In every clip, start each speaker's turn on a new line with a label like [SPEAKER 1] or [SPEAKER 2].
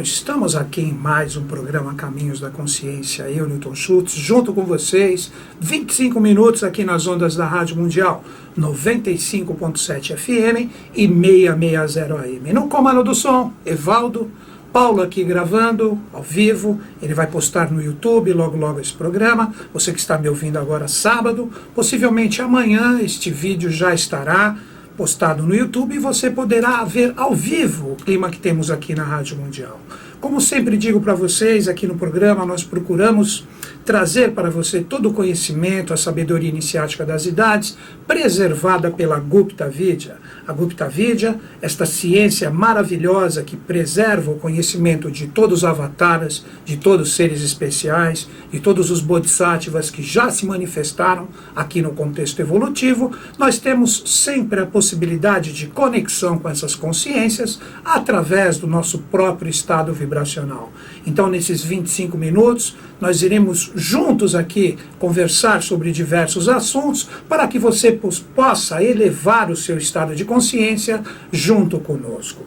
[SPEAKER 1] Estamos aqui em mais um programa Caminhos da Consciência, eu, Newton Schultz, junto com vocês, 25 minutos aqui nas ondas da Rádio Mundial, 95.7 FM e 660 AM. No comando do som, Evaldo, Paulo aqui gravando, ao vivo, ele vai postar no YouTube logo esse programa. Você que está me ouvindo agora sábado, possivelmente amanhã este vídeo já estará postado no YouTube e você poderá ver ao vivo o clima que temos aqui na Rádio Mundial. Como sempre digo para vocês, aqui no programa nós procuramos trazer para você todo o conhecimento, a sabedoria iniciática das idades, preservada pela Gupta Vidya. A Gupta Vidya, esta ciência maravilhosa que preserva o conhecimento de todos os avataras, de todos os seres especiais, de todos os bodhisattvas que já se manifestaram aqui no contexto evolutivo, nós temos sempre a possibilidade de conexão com essas consciências através do nosso próprio estado vibracional. Então, nesses 25 minutos, nós iremos juntos aqui conversar sobre diversos assuntos para que você possa elevar o seu estado de consciência junto conosco.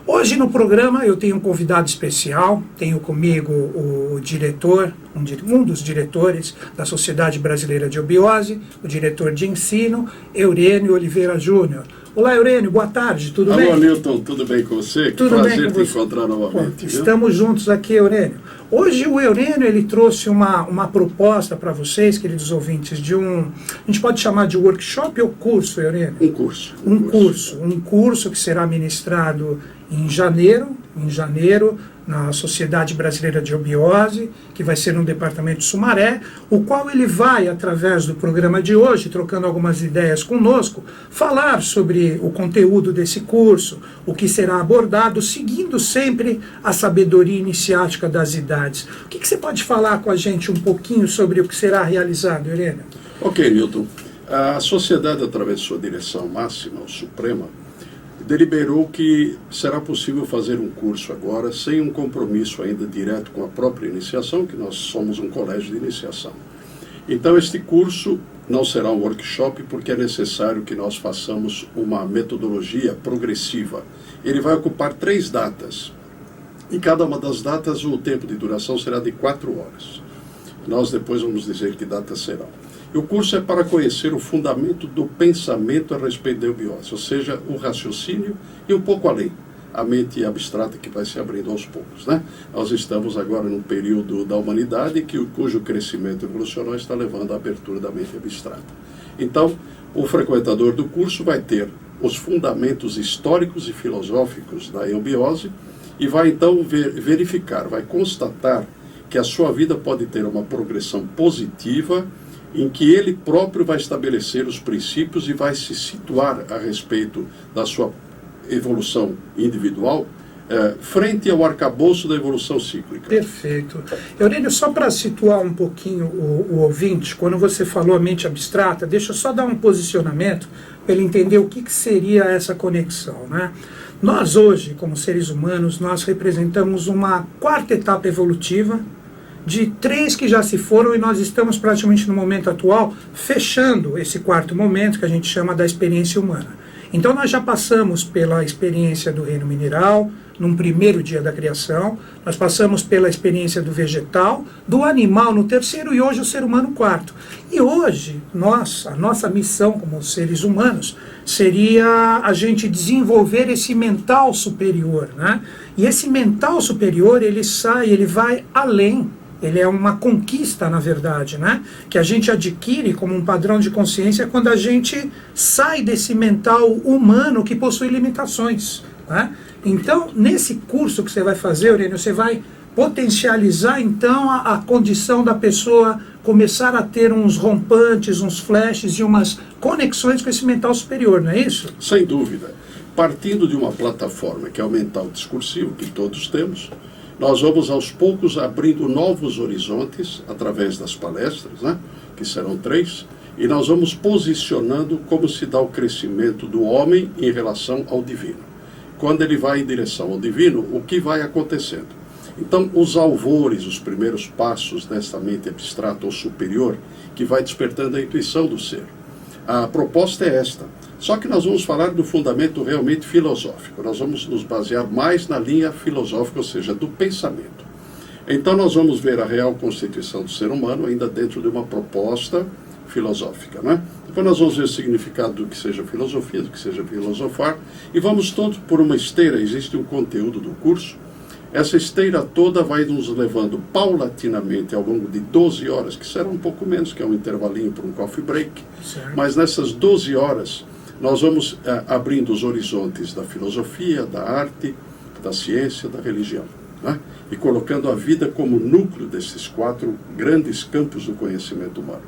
[SPEAKER 1] Hoje no programa eu tenho um convidado especial, tenho comigo o diretor, um dos diretores da Sociedade Brasileira de Obiose, o diretor de ensino, Eurênio Oliveira Júnior. Olá, Eurênio, boa tarde, tudo bem?
[SPEAKER 2] Alô, Newton, tudo bem com você?
[SPEAKER 1] Tudo
[SPEAKER 2] prazer
[SPEAKER 1] bem com
[SPEAKER 2] te encontrar novamente.
[SPEAKER 1] Estamos juntos aqui, Eurênio. Hoje o Eurênio ele trouxe uma proposta para vocês, queridos ouvintes, de a gente pode chamar de workshop ou curso, Eurênio? Um curso que será ministrado em janeiro, na Sociedade Brasileira de Obiose, que vai ser no departamento de Sumaré, o qual ele vai, através do programa de hoje, trocando algumas ideias conosco, falar sobre o conteúdo desse curso, o que será abordado, seguindo sempre a sabedoria iniciática das idades. O que você pode falar com a gente um pouquinho sobre o que será realizado, Helena?
[SPEAKER 2] Ok, Newton. A sociedade, através de sua direção máxima, ou suprema, deliberou que será possível fazer um curso agora sem um compromisso ainda direto com a própria iniciação, que nós somos um colégio de iniciação. Então este curso não será um workshop porque é necessário que nós façamos uma metodologia progressiva. Ele vai ocupar 3 datas. Em cada uma das datas o tempo de duração será de 4 horas. Nós depois vamos dizer que datas serão. O curso é para conhecer o fundamento do pensamento a respeito da eubiose, ou seja, o raciocínio e um pouco além, a mente abstrata que vai se abrindo aos poucos, né? Nós estamos agora num período da humanidade cujo crescimento evolucional está levando à abertura da mente abstrata. Então, o frequentador do curso vai ter os fundamentos históricos e filosóficos da eubiose e vai então verificar, vai constatar que a sua vida pode ter uma progressão positiva em que ele próprio vai estabelecer os princípios e vai se situar a respeito da sua evolução individual frente ao arcabouço da evolução cíclica.
[SPEAKER 1] Perfeito. Eurênio, só para situar um pouquinho o ouvinte, quando você falou a mente abstrata, deixa eu só dar um posicionamento para ele entender o que seria essa conexão, né? Nós hoje, como seres humanos, nós representamos uma 4ª etapa evolutiva, de 3 que já se foram, e nós estamos praticamente no momento atual fechando esse 4º momento que a gente chama da experiência humana. Então nós já passamos pela experiência do reino mineral, num primeiro dia da criação, nós passamos pela experiência do vegetal, do animal no 3º e hoje o ser humano no 4º. E hoje a nossa missão como seres humanos seria a gente desenvolver esse mental superior, né? E esse mental superior ele vai além. Ele é uma conquista, na verdade, né? Que a gente adquire como um padrão de consciência quando a gente sai desse mental humano que possui limitações, né? Então, nesse curso que você vai fazer, Eurênio, você vai potencializar, então, a condição da pessoa começar a ter uns rompantes, uns flashes e umas conexões com esse mental superior, não é isso?
[SPEAKER 2] Sem dúvida. Partindo de uma plataforma que é o mental discursivo, que todos temos, nós vamos aos poucos abrindo novos horizontes através das palestras, né, que serão 3, e nós vamos posicionando como se dá o crescimento do homem em relação ao divino. Quando ele vai em direção ao divino, o que vai acontecendo? Então, os alvores, os primeiros passos dessa mente abstrata ou superior, que vai despertando a intuição do ser. A proposta é esta: Só que nós vamos falar do fundamento realmente filosófico. Nós vamos nos basear mais na linha filosófica, ou seja, do pensamento. Então nós vamos ver a real constituição do ser humano ainda dentro de uma proposta filosófica, né? Depois nós vamos ver o significado do que seja filosofia, do que seja filosofar, e vamos todos por uma esteira. Existe um conteúdo do curso. Essa esteira toda vai nos levando paulatinamente ao longo de 12 horas, que será um pouco menos, que é um intervalinho para um coffee break.
[SPEAKER 1] Certo.
[SPEAKER 2] Mas nessas 12 horas nós vamos abrindo os horizontes da filosofia, da arte, da ciência, da religião, né? E colocando a vida como núcleo desses 4 grandes campos do conhecimento humano.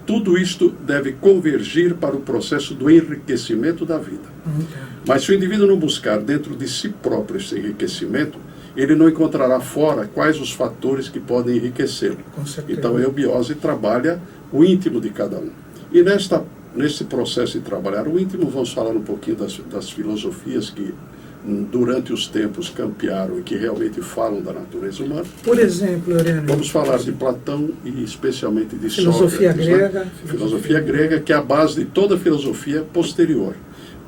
[SPEAKER 2] Tudo isto deve convergir para o processo do enriquecimento da vida. Mas se o indivíduo não buscar dentro de si próprio esse enriquecimento, ele não encontrará fora quais os fatores que podem enriquecê-lo. Então a eubiose trabalha o íntimo de cada um. E nesse processo de trabalhar o íntimo, vamos falar um pouquinho das filosofias que durante os tempos campearam e que realmente falam da natureza humana.
[SPEAKER 1] Por exemplo, Lorena,
[SPEAKER 2] vamos falar de Platão e especialmente de
[SPEAKER 1] filosofia
[SPEAKER 2] Sócrates,
[SPEAKER 1] grega,
[SPEAKER 2] né? Filosofia grega, que é a base de toda a filosofia posterior.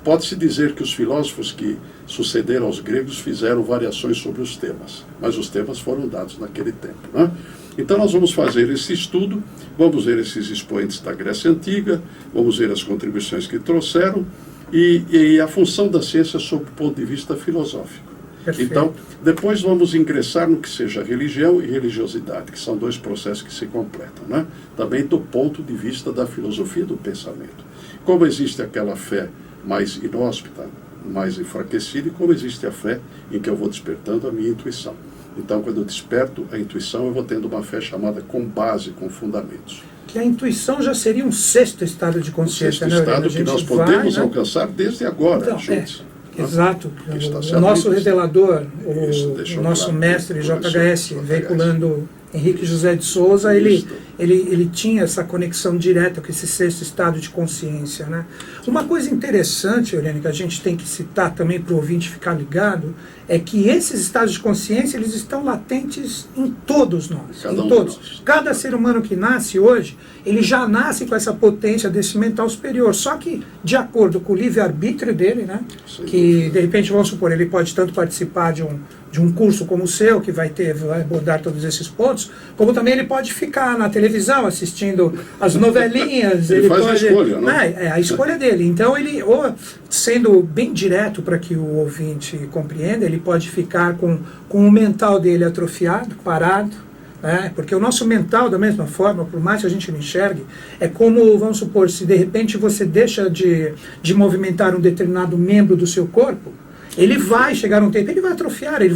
[SPEAKER 2] Pode-se dizer que os filósofos que sucederam aos gregos fizeram variações sobre os temas, mas os temas foram dados naquele tempo, né? Então nós vamos fazer esse estudo, vamos ver esses expoentes da Grécia Antiga, vamos ver as contribuições que trouxeram, e a função da ciência sob o ponto de vista filosófico.
[SPEAKER 1] Perfeito.
[SPEAKER 2] Então, depois vamos ingressar no que seja religião e religiosidade, que são 2 processos que se completam, né? Também do ponto de vista da filosofia do pensamento. Como existe aquela fé mais inóspita, mais enfraquecida, e como existe a fé em que eu vou despertando a minha intuição. Então, quando eu desperto a intuição, eu vou tendo uma fé chamada com base, com fundamentos.
[SPEAKER 1] Que a intuição já seria um 6º estado de consciência,
[SPEAKER 2] um 6º estado que nós podemos alcançar desde agora,
[SPEAKER 1] então,
[SPEAKER 2] gente.
[SPEAKER 1] Exato. O nosso revelador, o nosso mestre JHS, veiculando Henrique José de Souza, ele tinha essa conexão direta com esse 6º estado de consciência, né? Uma coisa interessante, Eurênio, que a gente tem que citar também para o ouvinte ficar ligado, é que esses estados de consciência, eles estão latentes em todos nós. Cada ser humano que nasce hoje, ele já nasce com essa potência desse mental superior. Só que, de acordo com o livre-arbítrio dele, né? Que, de repente, vamos supor, ele pode tanto participar de um curso como o seu, que vai abordar todos esses pontos, como também ele pode ficar na televisão assistindo as novelinhas.
[SPEAKER 2] ele faz pode, a escolha, né?
[SPEAKER 1] É a escolha dele. Então, ele, sendo bem direto para que o ouvinte compreenda, ele pode ficar com o mental dele atrofiado, parado, né? Porque o nosso mental, da mesma forma, por mais que a gente não enxergue, é como, vamos supor, se de repente você deixa de movimentar um determinado membro do seu corpo, ele vai chegar um tempo, ele vai atrofiar, ele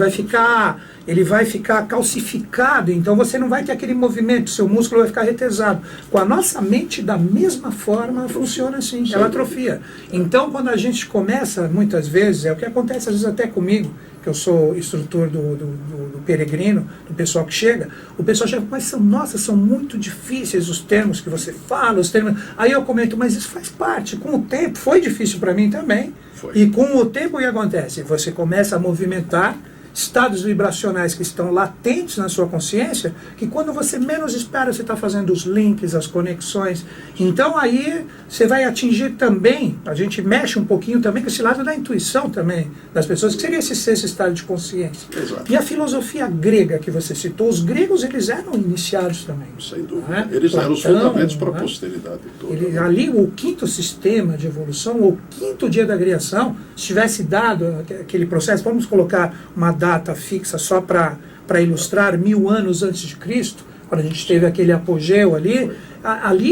[SPEAKER 1] vai ficar calcificado, então você não vai ter aquele movimento, seu músculo vai ficar retesado. Com a nossa mente, da mesma forma, funciona assim, ela atrofia. Então, quando a gente começa, muitas vezes, é o que acontece às vezes até comigo, que eu sou instrutor do peregrino, do pessoal que chega, o pessoal chega, mas são muito difíceis os termos que você fala, os termos. Aí eu comento, mas isso faz parte, com o tempo, foi difícil para mim também. E com o tempo o que acontece? Você começa a movimentar estados vibracionais que estão latentes na sua consciência, que quando você menos espera, você está fazendo os links, as conexões. Então aí você vai atingir também, a gente mexe um pouquinho também com esse lado da intuição também das pessoas, que seria esse 6º estado de consciência.
[SPEAKER 2] Exato.
[SPEAKER 1] E a filosofia grega que você citou, os gregos, eles eram iniciados também.
[SPEAKER 2] Sem dúvida.
[SPEAKER 1] Né?
[SPEAKER 2] Eles eram os fundamentos para a
[SPEAKER 1] né?
[SPEAKER 2] posteridade toda.
[SPEAKER 1] Ali o 5º sistema de evolução, o 5º dia da criação, se tivesse dado aquele processo, vamos colocar uma data fixa só para ilustrar 1000 anos antes de Cristo, quando a gente teve aquele apogeu ali,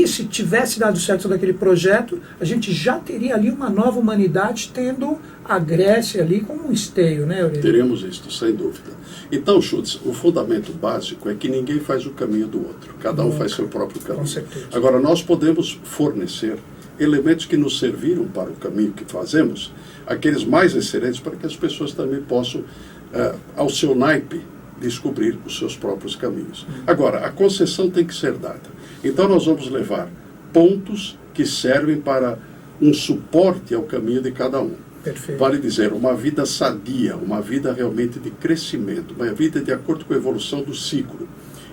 [SPEAKER 1] se tivesse dado certo daquele projeto, a gente já teria ali uma nova humanidade, tendo a Grécia ali como um esteio, né, Eurênio?
[SPEAKER 2] Teríamos isso, sem dúvida. Então, Schutz, o fundamento básico é que ninguém faz o caminho do outro, cada um faz seu próprio caminho.
[SPEAKER 1] Com certeza.
[SPEAKER 2] Agora, nós podemos fornecer elementos que nos serviram para o caminho que fazemos, aqueles mais excelentes, para que as pessoas também possam, ao seu naipe, descobrir os seus próprios caminhos. Agora, a concessão tem que ser dada. Então nós vamos levar pontos que servem para um suporte ao caminho de cada um.
[SPEAKER 1] Perfeito.
[SPEAKER 2] Vale dizer, uma vida sadia, uma vida realmente de crescimento, uma vida de acordo com a evolução do ciclo.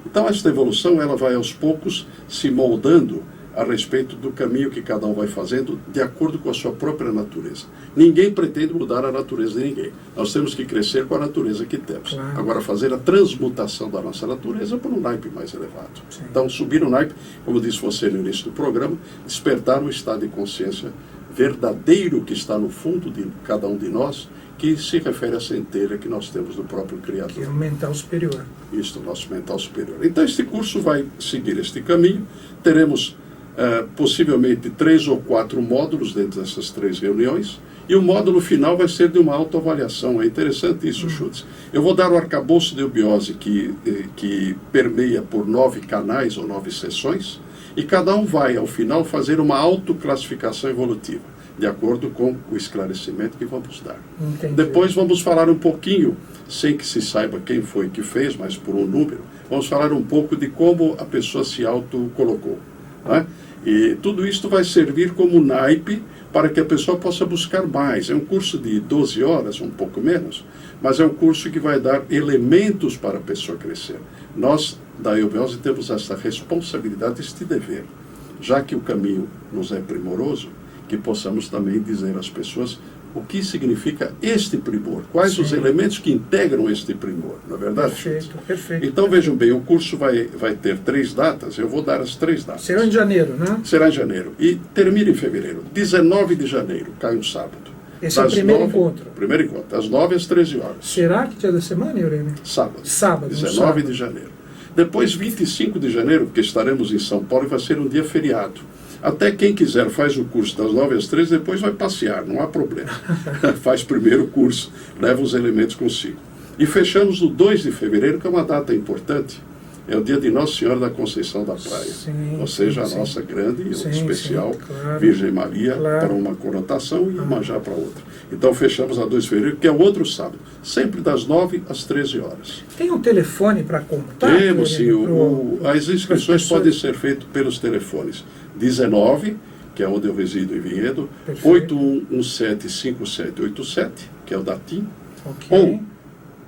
[SPEAKER 2] Então esta evolução ela vai aos poucos se moldando a respeito do caminho que cada um vai fazendo de acordo com a sua própria natureza. Ninguém pretende mudar a natureza de ninguém. Nós temos que crescer com a natureza que temos.
[SPEAKER 1] Claro.
[SPEAKER 2] Agora, fazer a transmutação da nossa natureza por um naipe mais elevado.
[SPEAKER 1] Sim.
[SPEAKER 2] Então, subir o naipe, como disse você no início do programa, despertar um estado de consciência verdadeiro que está no fundo de cada um de nós, que se refere à centelha que nós temos do próprio Criador.
[SPEAKER 1] Que é o mental superior.
[SPEAKER 2] Isso, o nosso mental superior. Então, este curso vai seguir este caminho. Teremos, possivelmente, 3 ou 4 módulos dentro dessas 3 reuniões. E o módulo final vai ser de uma autoavaliação. É interessante isso, Schutz. Eu vou dar o arcabouço de eubiose que permeia por 9 canais ou 9 sessões. E cada um vai, ao final, fazer uma autoclassificação evolutiva, de acordo com o esclarecimento que vamos dar.
[SPEAKER 1] Entendi.
[SPEAKER 2] Depois vamos falar um pouquinho, sem que se saiba quem foi que fez, mas por um número, vamos falar um pouco de como a pessoa se autocolocou. Né? E tudo isso vai servir como naipe para que a pessoa possa buscar mais. É um curso de 12 horas, um pouco menos, mas é um curso que vai dar elementos para a pessoa crescer. Nós, da eubiose, temos essa responsabilidade, este dever, já que o caminho nos é primoroso, que possamos também dizer às pessoas o que significa este primor, quais
[SPEAKER 1] Sim.
[SPEAKER 2] os elementos que integram este primor, não é verdade?
[SPEAKER 1] Perfeito, perfeito.
[SPEAKER 2] Então vejam bem, o curso vai ter 3 datas, eu vou dar as 3 datas.
[SPEAKER 1] Será em janeiro, né?
[SPEAKER 2] Será em janeiro e termina em fevereiro. 19 de janeiro, cai um sábado.
[SPEAKER 1] Esse é o primeiro encontro.
[SPEAKER 2] Primeiro encontro, das 9 às 13 horas.
[SPEAKER 1] Será que dia da semana, Eurênio?
[SPEAKER 2] Sábado.
[SPEAKER 1] Sábado.
[SPEAKER 2] 19 de janeiro. Depois, 25 de janeiro, porque estaremos em São Paulo, vai ser um dia feriado. Até quem quiser faz o curso das 9 às 13, depois vai passear, não há problema. Faz primeiro o curso, leva os elementos consigo. E fechamos no 2 de fevereiro, que é uma data importante. É o dia de Nossa Senhora da Conceição da Praia.
[SPEAKER 1] Sim,
[SPEAKER 2] ou seja,
[SPEAKER 1] sim,
[SPEAKER 2] a nossa grande e
[SPEAKER 1] sim,
[SPEAKER 2] especial
[SPEAKER 1] sim, claro,
[SPEAKER 2] Virgem Maria
[SPEAKER 1] claro.
[SPEAKER 2] para uma conotação e Iemanjá para outra. Então fechamos a 2 de fevereiro, que é o outro sábado, sempre das 9 às 13 horas.
[SPEAKER 1] Tem um telefone para contato?
[SPEAKER 2] Temos sim,
[SPEAKER 1] Eurênio,
[SPEAKER 2] as inscrições podem ser feitas pelos telefones 19, que é onde eu resido em Vinhedo,
[SPEAKER 1] Perfeito.
[SPEAKER 2] 81175787, que é o da TIM,
[SPEAKER 1] Ok.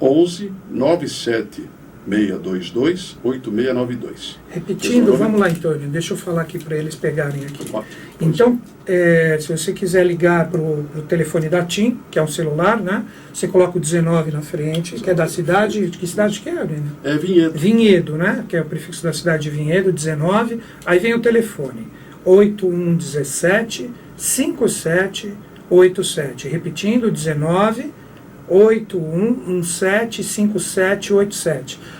[SPEAKER 2] ou 11 97 622 8692.
[SPEAKER 1] Repetindo, vamos lá, Antônio, deixa eu falar aqui para eles pegarem aqui.
[SPEAKER 2] Ótimo.
[SPEAKER 1] Então, se você quiser ligar para o telefone da TIM, que é um celular, né? Você coloca o 19 na frente, que é da cidade, de que cidade que é, Eurênio?
[SPEAKER 2] É Vinhedo.
[SPEAKER 1] Vinhedo, né? Que é o prefixo da cidade de Vinhedo, 19. Aí vem o telefone, 8117 5787. Repetindo, 19 8117 5787.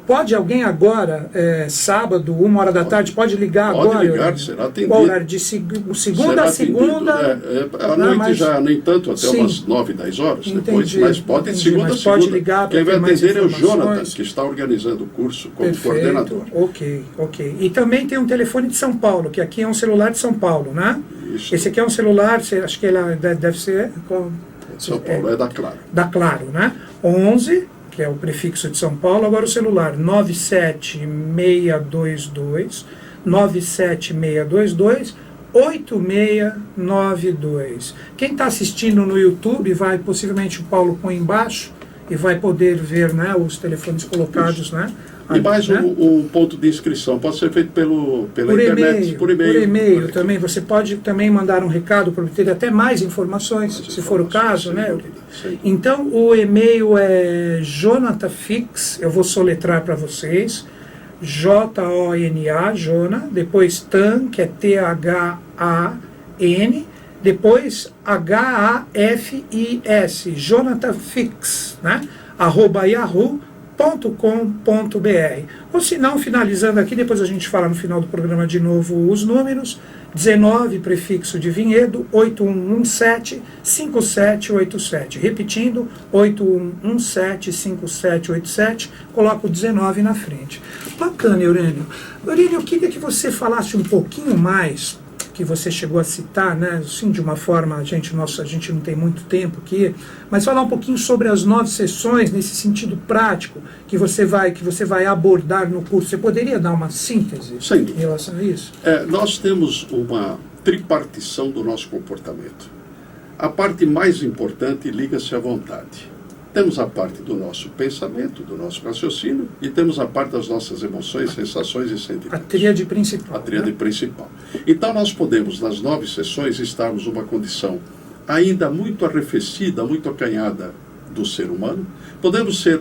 [SPEAKER 1] Pode alguém agora, sábado, 1h da tarde, pode ligar
[SPEAKER 2] Pode
[SPEAKER 1] agora?
[SPEAKER 2] ligar, será atendido.
[SPEAKER 1] Qual horário? De segunda
[SPEAKER 2] Será
[SPEAKER 1] a segunda?
[SPEAKER 2] atendido. À noite
[SPEAKER 1] mas-
[SPEAKER 2] já, nem tanto, até
[SPEAKER 1] Sim.
[SPEAKER 2] umas 9, 10 horas. Depois,
[SPEAKER 1] Entendi,
[SPEAKER 2] mas pode de
[SPEAKER 1] entendi,
[SPEAKER 2] segunda a
[SPEAKER 1] mas
[SPEAKER 2] segunda.
[SPEAKER 1] pode ligar para
[SPEAKER 2] Quem vai
[SPEAKER 1] ter mais
[SPEAKER 2] atender é o
[SPEAKER 1] informações.
[SPEAKER 2] Jonathan, que está organizando o curso como coordenador.
[SPEAKER 1] Ok. E também tem um telefone de São Paulo, que aqui é um celular de São Paulo, né?
[SPEAKER 2] Isso.
[SPEAKER 1] Esse aqui é um celular, acho que ele deve ser
[SPEAKER 2] São Paulo, é da Claro.
[SPEAKER 1] da Claro, né? 11, que é o prefixo de São Paulo, agora o celular 97622 8692. Quem está assistindo no YouTube vai, possivelmente o Paulo põe embaixo e vai poder ver, né, os telefones colocados, né?
[SPEAKER 2] E mais
[SPEAKER 1] né?
[SPEAKER 2] um ponto de inscrição, pode ser feito pela
[SPEAKER 1] Por
[SPEAKER 2] internet,
[SPEAKER 1] e-mail, por e-mail também. Você pode também mandar um recado para obter até mais informações, se for o caso,
[SPEAKER 2] sem
[SPEAKER 1] né?
[SPEAKER 2] dúvida, sem dúvida.
[SPEAKER 1] Então, o e-mail é JonatanFix, eu vou soletrar para vocês, Jona, Jona, depois Tan, que é THAN, depois HAFIS, JonatanFix, né? @yahoo.com.br. Ou se não, finalizando aqui, depois a gente fala no final do programa de novo os números, 19, prefixo de Vinhedo, 8117 5787. Repetindo, 8117 5787, coloca o 19 na frente. Bacana, Eurênio. Eurênio, eu queria que você falasse um pouquinho mais, que você chegou a citar, né, assim, de uma forma, a gente não tem muito tempo aqui, mas falar um pouquinho sobre as 9 sessões, nesse sentido prático, que você vai abordar no curso. Você poderia dar uma síntese em relação a isso?
[SPEAKER 2] Nós temos uma tripartição do nosso comportamento. A parte mais importante liga-se à vontade. Temos a parte do nosso pensamento, do nosso raciocínio, e temos a parte das nossas emoções, sensações e sentimentos.
[SPEAKER 1] A tríade principal.
[SPEAKER 2] A tríade principal. Então nós podemos, nas 9 sessões, estarmos numa condição ainda muito arrefecida, muito acanhada do ser humano. Podemos ser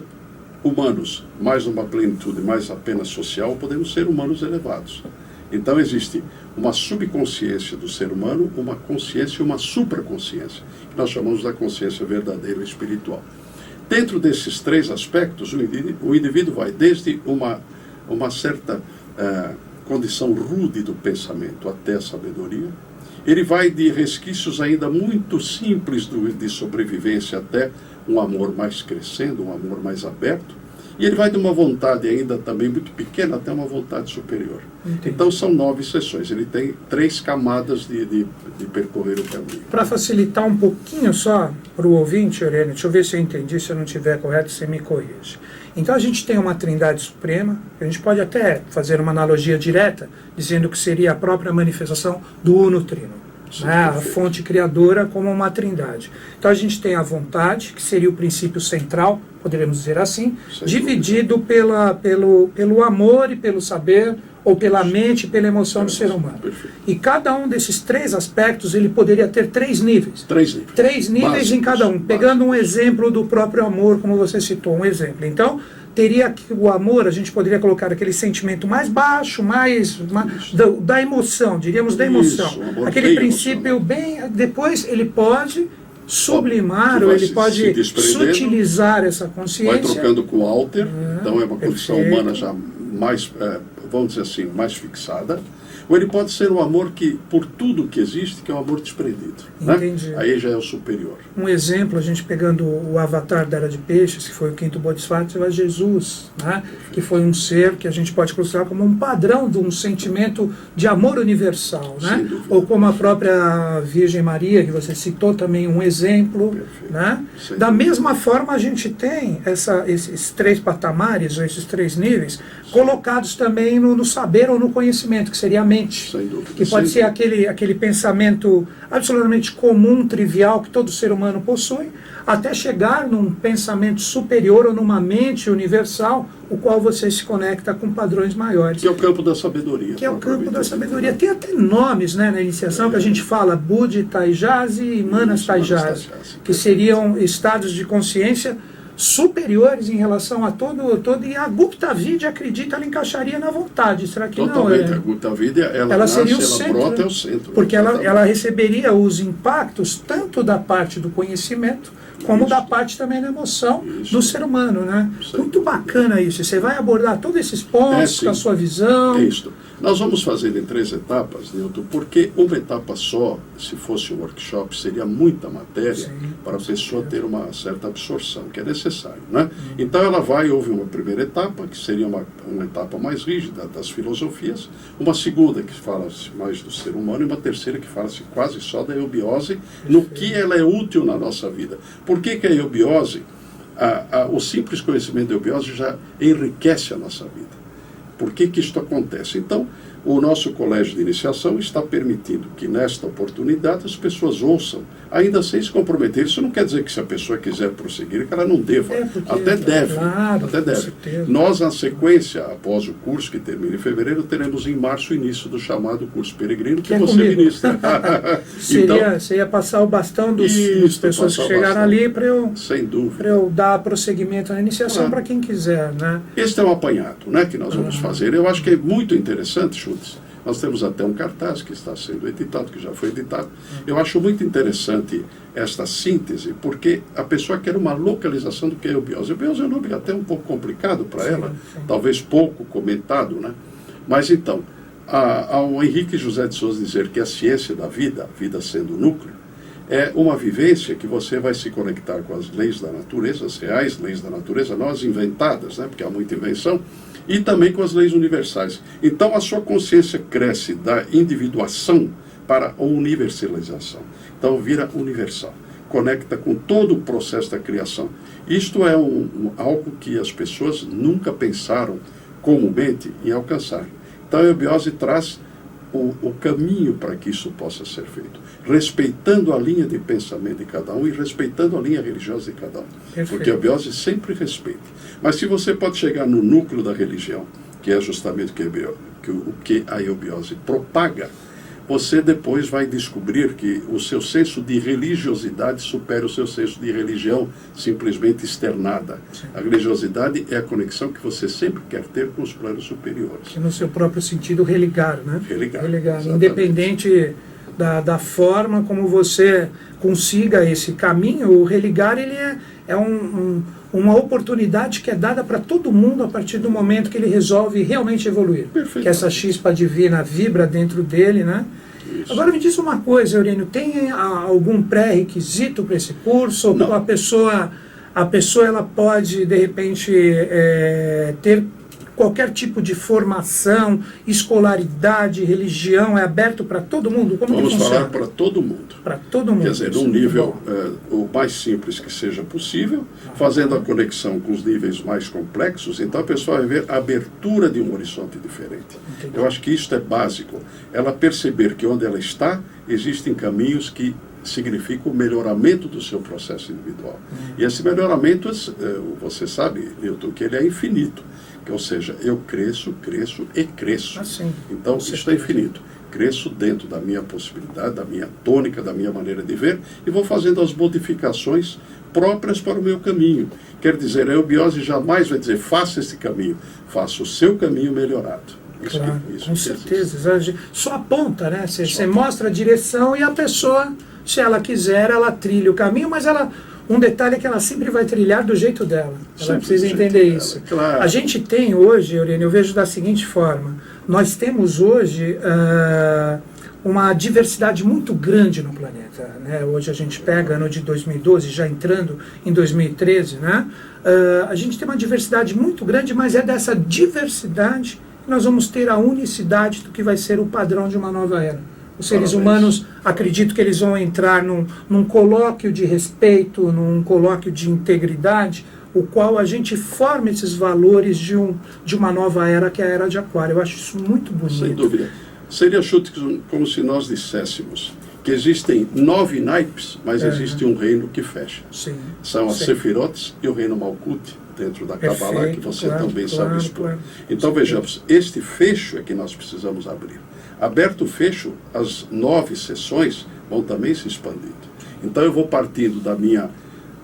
[SPEAKER 2] humanos mais numa plenitude mais apenas social, podemos ser humanos elevados. Então existe uma subconsciência do ser humano, uma consciência e uma supraconsciência, que nós chamamos da consciência verdadeira espiritual. Dentro desses 3 aspectos, o indivíduo vai desde uma certa condição rude do pensamento até a sabedoria. Ele vai de resquícios ainda muito simples de sobrevivência até um amor mais crescendo, um amor mais aberto. E ele vai de uma vontade ainda também muito pequena até uma vontade superior.
[SPEAKER 1] Entendi.
[SPEAKER 2] Então são 9 sessões. Ele tem 3 camadas de percorrer o caminho.
[SPEAKER 1] Para facilitar um pouquinho só para o ouvinte, Aurélio, deixa eu ver se eu entendi, se eu não estiver correto, você me corrige. Então a gente tem uma trindade suprema, a gente pode até fazer uma analogia direta, dizendo que seria a própria manifestação do Uno Trino. Né, a fonte criadora como uma trindade. Então a gente tem a vontade, que seria o princípio central, poderíamos dizer assim, dividido pelo amor e pelo saber, ou pela mente e pela emoção do ser humano.
[SPEAKER 2] Perfeito.
[SPEAKER 1] E cada um desses 3 aspectos, ele poderia ter 3 níveis.
[SPEAKER 2] 3 níveis.
[SPEAKER 1] 3 níveis
[SPEAKER 2] Básicos,
[SPEAKER 1] em cada um. Pegando um exemplo do próprio amor, como você citou, um exemplo. Então, teria que o amor, a gente poderia colocar aquele sentimento mais baixo, da emoção, diríamos da emoção.
[SPEAKER 2] Isso,
[SPEAKER 1] aquele princípio bem. Depois ele pode sublimar, ou ele pode sutilizar essa consciência.
[SPEAKER 2] Vai trocando com o alter, então é uma condição
[SPEAKER 1] perfeito.
[SPEAKER 2] humana já mais, vamos dizer assim, mais fixada. Ou ele pode ser um amor que, por tudo que existe, que é um amor desprendido.
[SPEAKER 1] Entendi.
[SPEAKER 2] Né? Aí já é o superior.
[SPEAKER 1] Um exemplo, a gente pegando o avatar da Era de Peixes, que foi o 5º Bodhisattva, Jesus, né? Que foi um ser que a gente pode considerar como um padrão de um sentimento de amor universal. Né? Ou como a própria Virgem Maria, que você citou também um exemplo. Né? Da mesma forma, a gente tem esses 3 patamares, ou esses 3 níveis, colocados também no saber ou no conhecimento, que seria a mente.
[SPEAKER 2] Sem dúvida.
[SPEAKER 1] Que pode ser aquele pensamento absolutamente comum, trivial, que todo ser humano possui, até chegar num pensamento superior ou numa mente universal, o qual você se conecta com padrões maiores.
[SPEAKER 2] Que é o campo da sabedoria.
[SPEAKER 1] Que é o campo da sabedoria. Tem até nomes, né, na iniciação que a gente fala, Budi Taijazi e Manas Taijazi, que seriam estados de consciência superiores em relação a todo, e a Gupta Vidya, acredita, ela encaixaria na vontade. Será que
[SPEAKER 2] totalmente.
[SPEAKER 1] não?
[SPEAKER 2] A Gupta Vidya, ela nasce,
[SPEAKER 1] seria o
[SPEAKER 2] ela
[SPEAKER 1] centro,
[SPEAKER 2] brota,
[SPEAKER 1] né?
[SPEAKER 2] é o centro.
[SPEAKER 1] Porque ela receberia os impactos tanto da parte do conhecimento, como da parte também da emoção do ser humano, né? Muito bacana isso. Você vai abordar todos esses pontos com a sua visão.
[SPEAKER 2] Isso. Nós vamos fazer em 3 etapas, Nilton, porque uma etapa só, se fosse um workshop, seria muita matéria para a pessoa ter uma certa absorção, que é necessário, né? Então houve uma primeira etapa, que seria uma etapa mais rígida das filosofias, uma segunda que fala mais do ser humano, e uma terceira que fala quase só da eubiose, no que ela é útil na nossa vida. Por que a eubiose, o simples conhecimento da eubiose já enriquece a nossa vida? Por que isto acontece? Então, o nosso colégio de iniciação está permitindo que, nesta oportunidade, as pessoas ouçam, ainda sem se comprometer. Isso não quer dizer que, se a pessoa quiser prosseguir, que ela não deva. Até deve.
[SPEAKER 1] Claro,
[SPEAKER 2] até deve. Nós, na sequência, após o curso que termina em fevereiro, teremos em março o início do chamado curso peregrino, que você ministra.
[SPEAKER 1] Você ia passar o bastão das pessoas que chegaram ali para eu dar prosseguimento na iniciação para quem quiser. Né?
[SPEAKER 2] Este é um apanhado, né, que nós vamos fazer. Eu acho que é muito interessante, Schultz. Nós temos até um cartaz que está sendo editado, que já foi editado. Eu acho muito interessante esta síntese, porque a pessoa quer uma localização do que é a eubiose. A eubiose é um nome até um pouco complicado para ela, talvez pouco comentado, né? Mas então, ao Henrique José de Souza dizer que a ciência da vida, a vida sendo o núcleo, é uma vivência que você vai se conectar com as leis da natureza, as reais leis da natureza, não as inventadas, né? Porque há muita invenção, e também com as leis universais. Então a sua consciência cresce da individuação para a universalização. Então vira universal, conecta com todo o processo da criação. Isto é algo que as pessoas nunca pensaram comumente em alcançar. Então a eubiose traz o caminho para que isso possa ser feito, respeitando a linha de pensamento de cada um e respeitando a linha religiosa de cada um.
[SPEAKER 1] Perfeito.
[SPEAKER 2] Porque a biose sempre respeita. Mas se você pode chegar no núcleo da religião, que é justamente o que a eubiose propaga, você depois vai descobrir que o seu senso de religiosidade supera o seu senso de religião simplesmente externada.
[SPEAKER 1] Sim.
[SPEAKER 2] A religiosidade é a conexão que você sempre quer ter com os planos superiores.
[SPEAKER 1] Que no seu próprio sentido religar, né?
[SPEAKER 2] Religar.
[SPEAKER 1] Independente da forma como você consiga esse caminho, o religar ele é uma oportunidade que é dada para todo mundo a partir do momento que ele resolve realmente evoluir. Que essa chispa divina vibra dentro dele, né? Isso. Agora me diz uma coisa, Eurênio, tem algum pré-requisito para esse curso?
[SPEAKER 2] Não.
[SPEAKER 1] A pessoa ela pode, de repente, ter qualquer tipo de formação, escolaridade, religião, é aberto para todo mundo? Como
[SPEAKER 2] Vamos
[SPEAKER 1] que funciona?
[SPEAKER 2] falar para todo mundo.
[SPEAKER 1] Para todo mundo.
[SPEAKER 2] Quer dizer, num nível o mais simples que seja possível, fazendo a conexão com os níveis mais complexos, então a pessoa vai ver a abertura de um horizonte diferente.
[SPEAKER 1] Entendi.
[SPEAKER 2] Eu acho que isso é básico. Ela perceber que onde ela está, existem caminhos que significam o melhoramento do seu processo individual. E esse melhoramento, você sabe, Newton, que ele é infinito. Ou seja, eu cresço e cresço.
[SPEAKER 1] Assim,
[SPEAKER 2] então, isso é infinito. Cresço dentro da minha possibilidade, da minha tônica, da minha maneira de ver, e vou fazendo as modificações próprias para o meu caminho. Quer dizer, a eubiose jamais vai dizer, faça esse caminho, faça o seu caminho melhorado. Isso
[SPEAKER 1] claro,
[SPEAKER 2] isso
[SPEAKER 1] com certeza. Só aponta, né? Você mostra a direção e a pessoa, se ela quiser, ela trilha o caminho, mas um detalhe é que ela sempre vai trilhar do jeito dela. Ela precisa entender isso.
[SPEAKER 2] Claro.
[SPEAKER 1] A gente tem hoje, Eurênio, eu vejo da seguinte forma, nós temos hoje uma diversidade muito grande no planeta. Né? Hoje a gente pega ano de 2012, já entrando em 2013, né? A gente tem uma diversidade muito grande, mas é dessa diversidade que nós vamos ter a unicidade do que vai ser o padrão de uma nova era. Os seres humanos, acredito que eles vão entrar num colóquio de respeito, num colóquio de integridade, o qual a gente forma esses valores de uma nova era, que é a Era de Aquário. Eu acho isso muito bonito.
[SPEAKER 2] Sem dúvida. Seria chute como se nós disséssemos que existem 9 naipes, mas existe um reino que fecha.
[SPEAKER 1] Sim,
[SPEAKER 2] São as Sefirotes e o reino Malkuth, dentro da Kabbalah, que você também sabe expor.
[SPEAKER 1] Claro.
[SPEAKER 2] Então vejamos, este fecho é que nós precisamos abrir. Aberto o fecho, as 9 sessões vão também se expandindo. Então eu vou partindo da minha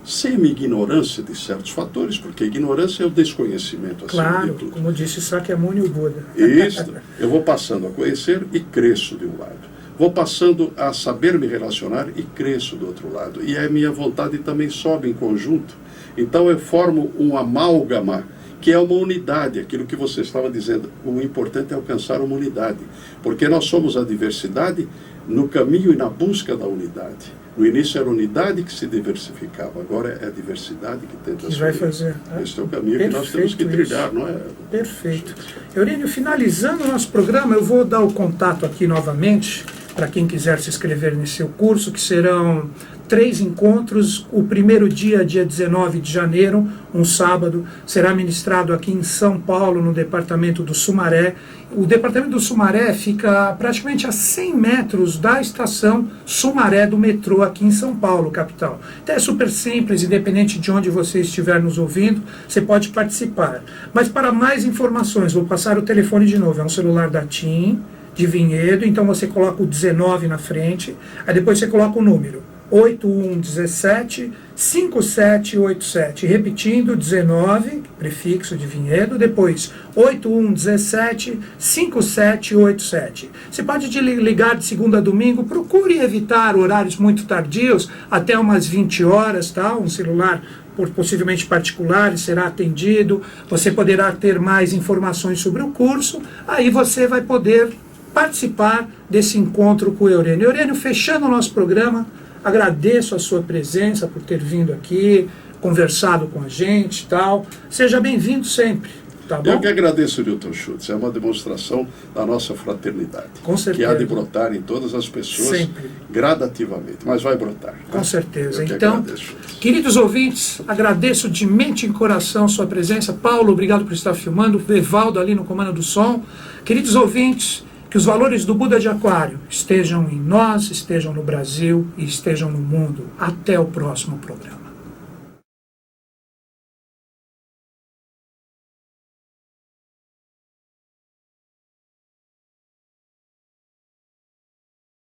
[SPEAKER 2] semi-ignorância de certos fatores, porque a ignorância é o desconhecimento acima de tudo.
[SPEAKER 1] Como disse Sakyamuni o Buda.
[SPEAKER 2] Isso, eu vou passando a conhecer e cresço de um lado. Vou passando a saber me relacionar e cresço do outro lado. E a minha vontade também sobe em conjunto. Então eu formo um amálgama, que é uma unidade, aquilo que você estava dizendo. O importante é alcançar uma unidade, porque nós somos a diversidade no caminho e na busca da unidade. No início era a unidade que se diversificava, agora é a diversidade que tenta
[SPEAKER 1] vai fazer.
[SPEAKER 2] Esse é o caminho que nós temos que trilhar, isso. Não é?
[SPEAKER 1] Perfeito. Eurênio, finalizando o nosso programa, eu vou dar o contato aqui novamente, para quem quiser se inscrever nesse seu curso, que serão 3 encontros. O primeiro dia 19 de janeiro, um sábado, será ministrado aqui em São Paulo, no departamento do Sumaré. O departamento do Sumaré fica praticamente a 100 metros da estação Sumaré do metrô aqui em São Paulo, capital. Então é super simples, independente de onde você estiver nos ouvindo, você pode participar. Mas para mais informações, vou passar o telefone de novo, é um celular da TIM, de Vinhedo, então você coloca o 19 na frente, aí depois você coloca o número 8117-5787, repetindo, 19, prefixo de Vinhedo, depois 8117-5787. Você pode ligar de segunda a domingo, procure evitar horários muito tardios, até umas 20 horas, tá? Um celular possivelmente particular, será atendido, você poderá ter mais informações sobre o curso, aí você vai poder participar desse encontro com o Eurênio. Eurênio, fechando o nosso programa, agradeço a sua presença por ter vindo aqui, conversado com a gente e tal. Seja bem-vindo sempre. Tá bom?
[SPEAKER 2] Eu que agradeço, Newton Schultz. É uma demonstração da nossa fraternidade.
[SPEAKER 1] Com certeza.
[SPEAKER 2] Que há de brotar em todas as pessoas,
[SPEAKER 1] sempre,
[SPEAKER 2] gradativamente. Mas vai brotar.
[SPEAKER 1] Com certeza.
[SPEAKER 2] Então,
[SPEAKER 1] agradeço, queridos ouvintes, agradeço de mente e coração sua presença. Paulo, obrigado por estar filmando. Evaldo ali no comando do som. Queridos ouvintes, Que os valores do Buda de Aquário estejam em nós, estejam no Brasil e estejam no mundo. Até o próximo programa.